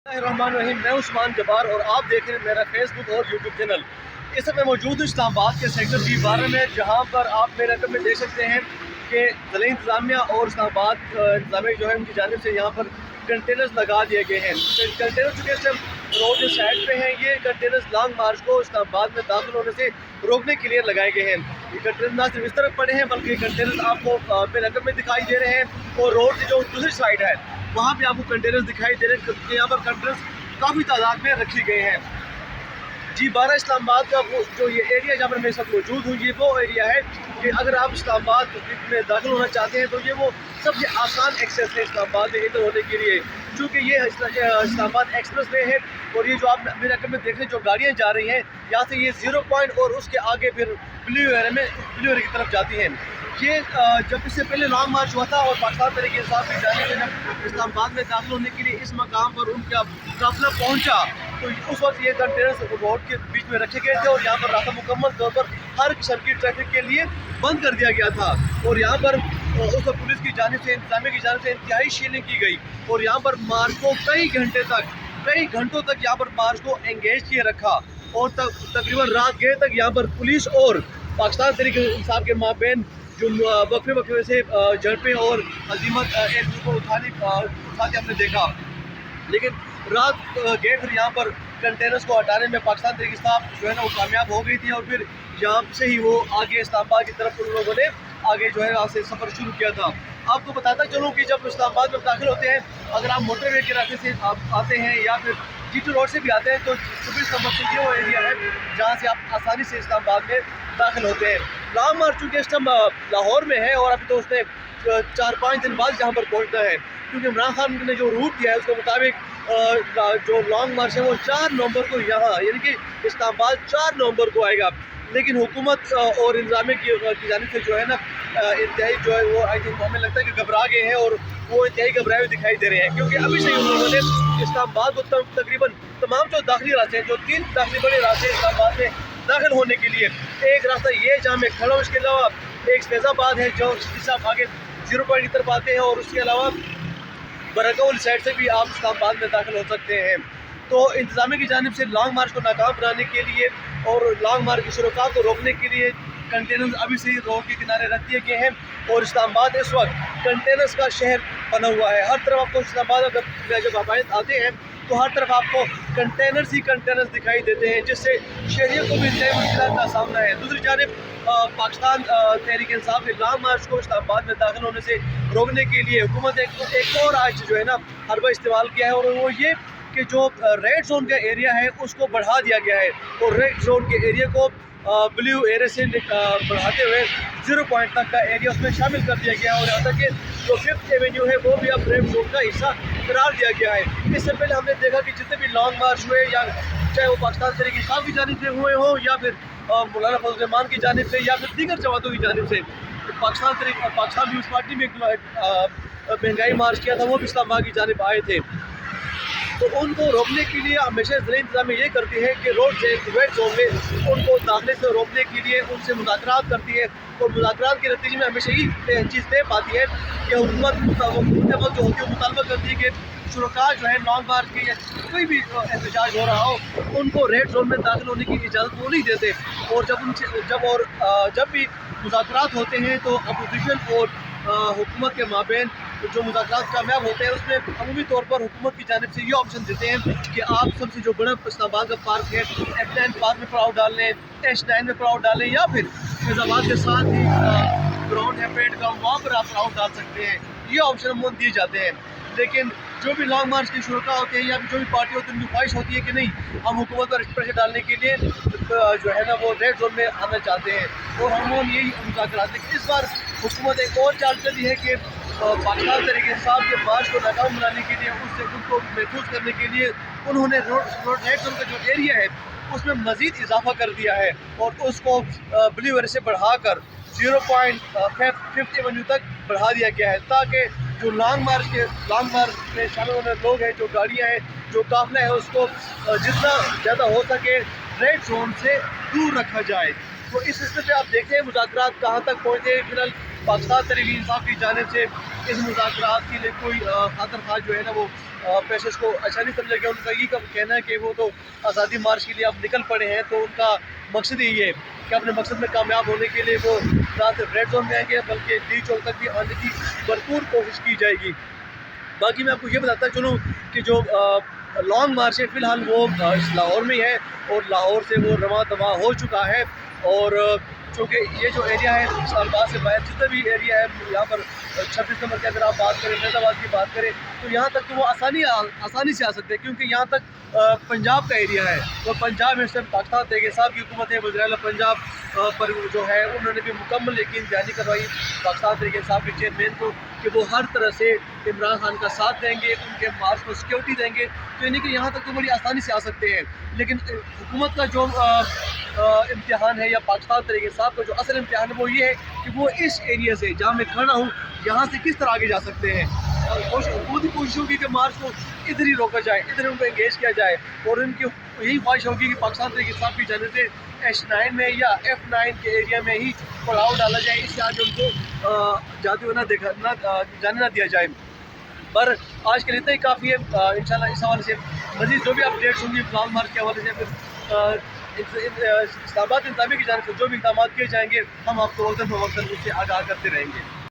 रहीम, मैं उस्मान जब्बार और आप देख रहे हैं मेरा फेसबुक और यूट्यूब चैनल। इस समय मौजूद इस्लामाबाद के सेक्टर B12 में, जहां पर आप मेरे रकम में देख सकते हैं कि ज़िला इंतज़ामिया और इस्लामाबाद इंतज़ामिया जो है उनकी जानिब से यहाँ पर कंटेनर्स लगा दिए गए हैं। कंटेनर चूँकि इस रोड जो साइड पे हैं, ये कंटेनर्स लॉन्ग मार्च को इस्लामाबाद में दाखिल होने से रोकने के लिए लगाए गए हैं। ये कंटेनर ना सिर्फ इस तरफ पड़े हैं, बल्कि कंटेनर्स आपको मेरे रकम में दिखाई दे रहे हैं और रोड की जो दूसरी साइड है वहाँ पे आपको कंटेनर्स दिखाई दे रहे हैं। यहाँ पर कंटेनर्स काफ़ी तादाद में रखे गए हैं। G12 इस्लामाबाद का वो जो ये एरिया जहाँ पर मैं इस वक्त मौजूद हूँ, ये वो एरिया है कि अगर आप इस्लामाबाद में दाखिल होना चाहते हैं तो ये वो सबसे आसान एक्सेस है इस्लामाबाद में इंटर होने के लिए, क्योंकि ये इस्लामाबाद एक्सप्रेस वे है। और ये जो आप मेरे रकम में देख रहे हैं, जो गाड़ियाँ जा रही हैं यहाँ से, ये 0 पॉइंट और उसके आगे फिर ब्लू एरिया की तरफ जाती हैं। ये जब इससे पहले लॉन्ग मार्च हुआ था और पाकिस्तान तहरीक इंसाफ की जाने से जब इस्लामाबाद में दाखिल होने के लिए इस मकाम पर उनका काफिला पहुंचा, तो उस वक्त ये कंटेनर्स रोड के बीच में रखे गए थे और यहाँ पर रास्ता मुकम्मल तौर पर हर किस्म की ट्रैफिक के लिए बंद कर दिया गया था। और यहाँ पर उस वक्त पुलिस की जानिब से, इंतजामिया की जानिब से इंतहाई शीलिंग की गई और यहाँ पर मार्च को कई घंटों तक यहाँ पर मार्च को एंगेज किए रखा और तकरीबन रात गए तक यहाँ पर पुलिस और पाकिस्तान तहरीक इंसाफ के माबैन जो वक्फे से झड़पें और अजीमत एक दूसरे को उठाते हमने देखा। लेकिन रात गए फिर यहाँ पर कंटेनर्स को हटाने में पाकिस्तान तहरीक इंसाफ जो है ना वो कामयाब हो गई थी और फिर यहाँ से ही वो आगे इस्लामाबाद की तरफ उन लोगों ने आगे जो है यहाँ से सफ़र शुरू किया था। आपको बताता चलूँ कि जब इस्लामाबाद में दाखिल होते हैं, अगर आप मोटरवे के रास्ते से आते हैं या फिर G2 रोड से भी आते हैं, तो 24 नंबर से ये वो एरिया है जहाँ से आप आसानी से इस्लामाबाद में दाखिल होते हैं। लॉन्ग मार्च चूँकि इस टाइम लाहौर में है और अभी तो उसने 4-5 दिन बाद यहाँ पर पहुँचना है, क्योंकि इमरान खान ने जो रूट दिया है उसके मुताबिक जो लॉन्ग मार्च है वो 4 नवंबर को यहाँ यानी कि इस्लामाबाद 4 नवंबर को आएगा। लेकिन हुकूमत और इंतजामिया की जानिब से जो है ना इंतहाई जो है वो आई थिंक हमें लगता है कि घबरा गए हैं और वो इंतहाई घबराए हुए दिखाई दे रहे हैं, क्योंकि अभी से ही उन लोगों ने इस्लामाबाद को तकरीबन तमाम जो दाखिली रास्ते हैं, जो 3 दाखिली बड़े रास्ते इस्लामाबाद में दाखिल होने के लिए, एक रास्ता ये जहाँ मैं खड़ा हूँ, इसके अलावा एक फैज़ाबाद है जो जिससे आप आगे 0 पॉइंट की तरफ आते हैं, और उसके अलावा बरकौल साइड से भी आप इस्लामाबाद में दाखिल हो सकते हैं। तो इंतजामिया की जानिब से लॉन्ग मार्च को नाकाम बनाने के लिए और लॉन्ग मार्च की शुरुआत को रोकने के लिए कंटेनर्स अभी से ही रोड के किनारे रख दिए गए हैं और इस्लामाबाद इस वक्त कंटेनर्स का शहर बना हुआ है। हर तरफ आपको इस्लामाबाद जब आप आते हैं तो हर तरफ आपको कंटेनर्स ही कंटेनर्स दिखाई देते हैं, जिससे शहरियों को भी इंतहाई मुश्किल का सामना है। दूसरी जानिब पाकिस्तान तहरीक इंसाफ ने लॉन्ग मार्च को इस्लामाबाद में दाखिल होने से रोकने के लिए हुकूमत एक और आज जो है ना हरबा इस्तेमाल किया है, और वो ये कि जो रेड जोन का एरिया है उसको बढ़ा दिया गया है और रेड जोन के एरिया को ब्लू एरिया से बढ़ाते हुए 0 पॉइंट तक का एरिया उसमें शामिल कर दिया गया है। और यहाँ तक कि जो 5th एवेन्यू है वो भी अब रेड जोन का हिस्सा करार दिया गया है। इससे पहले हमने देखा कि जितने भी लॉन्ग मार्च हुए, या चाहे वो पाकिस्तान तहरीक इंसाफ की जानिब से हुए हों या फिर मौलाना फजल रहमान की जानिब से या फिर दीगर जमातों की जानिब से, पाकिस्तान पीपल्स पार्टी में महंगाई मार्च किया था, वो भी इस्लामाबाद की जानिब आए थे। तो उनको रोकने के लिए हमेशा ज़िला इंतज़ामिया ये करती है कि रेड जोन में उनको दाखिले से रोकने के लिए उनसे मुज़ाकरात करती है, और मुज़ाकरात के नतीजे में हमेशा ही चीज़ तय पाती है कि हुकूमत जो होती है वो मुतालबा करती है कि शुरका जो है लॉन्ग मार्च के या कोई भी एहतजाज हो रहा हो, उनको रेड जोन में दाखिल होने की इजाज़त वो नहीं देते। और जब भी मुज़ाकरात होते हैं तो अपोजिशन और हुकूमत के माबैन जो मुज़ाकरात कामयाब होते हैं उसमें अमूमी तौर पर हुकूमत की जानिब से ये ऑप्शन देते हैं कि आप सबसे जो बड़ा इस्लामाबाद का पार्क है, F9 पार्क में पड़ाव डाल लें, H9 में पड़ाव डालें, या फिर फैज़ाबाद के साथ ही ग्राउंड है पेड ग्राउंड, वहाँ पर आप पड़ाव डाल सकते हैं। ये ऑप्शन अमूमन दिए जाते हैं। लेकिन जो भी लॉन्ग मार्च की शुरुआत होती है या जो भी पार्टी होती है, उनकी ख्वाहिश होती है कि नहीं, हम हुकूमत पर प्रेशर डालने के लिए जो है ना वो रेड जोन में आना चाहते हैं और हम यही मुज़ाकरात। लेकिन इस बार हुकूमत एक और चाल चली है कि पाकिस्तान तहरीक इंसाफ के मार्च को नाकाम बनाने के लिए, उससे उनको महफूज करने के लिए उन्होंने रेड जोन का जो एरिया है उसमें मज़ीद इजाफा कर दिया है और उसको ब्लू एरिया से बढ़ाकर 0 पॉइंट 5th एवेन्यू तक बढ़ा दिया गया है, ताकि जो लॉन्ग मार्च में शामिल होने लोग हैं, जो गाड़ियाँ हैं, जो काफिला है, उसको जितना ज़्यादा हो सके रेड जोन से दूर रखा जाए। तो इस सिलसिले में आप देखते हैं मुज़ाकरात कहाँ तक पहुँचे। फिलहाल پاکستان تحریک انصاف کی جانب سے اس مذاکرات کے لیے کوئی خاطر خواہ جو ہے نا وہ پیشش کو اچھا نہیں سمجھا گیا. ان کا یہ کہنا ہے کہ وہ تو آزادی مارچ کے لیے اب نکل پڑے ہیں, تو ان کا مقصد یہی ہے کہ اپنے مقصد میں کامیاب ہونے کے لیے وہ نہ صرف ریڈ زون میں آئیں گے بلکہ ڈی چوک تک بھی آنے کی بھرپور کوشش کی جائے گی. باقی میں آپ کو یہ بتاتا چلوں کہ جو لانگ مارچ ہے فی الحال وہ لاہور میں ہے, اور لاہور سے وہ رواں دواں ہو چکا ہے. اور چونکہ یہ جو ایریا ہے اسلام آباد سے باہر جتنا بھی ایریا ہے یہاں پر 26 نمبر کی اگر آپ بات کریں, فیض آباد کی بات کریں, تو یہاں تک تو وہ آسانی سے آ سکتے ہیں, کیونکہ یہاں تک پنجاب کا ایریا ہے. اور پنجاب میں سے پاکستان تحریک انصاف کی حکومت ہے, وزیر اعلیٰ پنجاب پر جو ہے انہوں نے بھی مکمل یقین دہانی کروائی پاکستان تحریک انصاف کے چیئرمین کو کہ وہ ہر طرح سے عمران خان کا ساتھ دیں گے, ان کے مارچ کو سیکیورٹی دیں گے. تو یعنی کہ یہاں تک تو بڑی آسانی سے آ سکتے ہیں. لیکن حکومت کا جو امتحان ہے یا پاکستان تحریک انصاف کا جو اصل امتحان ہے وہ یہ ہے کہ وہ اس ایریا سے جہاں میں کھڑا ہوں یہاں سے کس طرح آگے جا سکتے ہیں. خود ہی کوشش ہوگی کہ مارچ کو ادھر ہی روکا جائے, ادھر ان کو انگیج کیا جائے, اور ان کی یہی خواہش ہوگی کہ پاکستان تحریک انصاف کی جانب سے H9 میں یا F9 کے ایریا میں ہی پڑاؤ ڈالا جائے, اس سے آگے ان کو جاتے ہوئے جانے نہ دیا جائے. پر آج کے لیے اتنا ہی کافی ہے. انشاءاللہ اس حوالے سے مزید جو بھی اپڈیٹس ہوں گی لانگ مارچ کے حوالے سے, پھر اسلام آباد انتظامیہ کی جانب سے جو بھی اقدامات کیے جائیں گے ہم آپ کو وقتاً فوقتاً اس سے آگاہ کرتے رہیں گے.